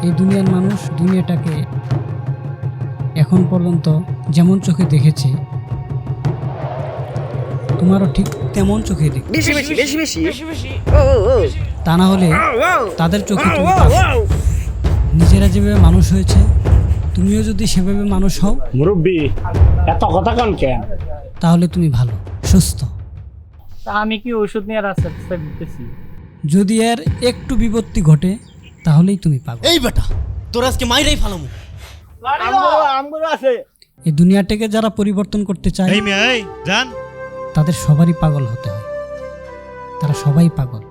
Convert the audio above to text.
এই দুনিয়ার মানুষ দুনিয়াটাকে এখন পর্যন্ত যেমন চোখে দেখেছে, তোমারও ঠিক তেমন চোখে দেখ, তা না হলে তাদের চোখে তুমি পাগল। নিজেরা যেভাবে মানুষ হয়েছে তুমিও যদি সেভাবে মানুষ হও মুরব্বী, এত কথা কন কেন? তাহলে তুমি ভালো সুস্থ। তা আমি কি ওষুধ নিয়ে রাস্তা দিতেছি? যদি এর একটু বিপত্তি ঘটে তাহলেই তুমি পাগল। এই বেটা তোর আজকে মাইরাই ফালামু। এই দুনিয়াটাকে যারা পরিবর্তন করতে চায় এই মেয়ে, এই জান। তাদের সবারই পাগল হতে হয়, তারা সবাই পাগল।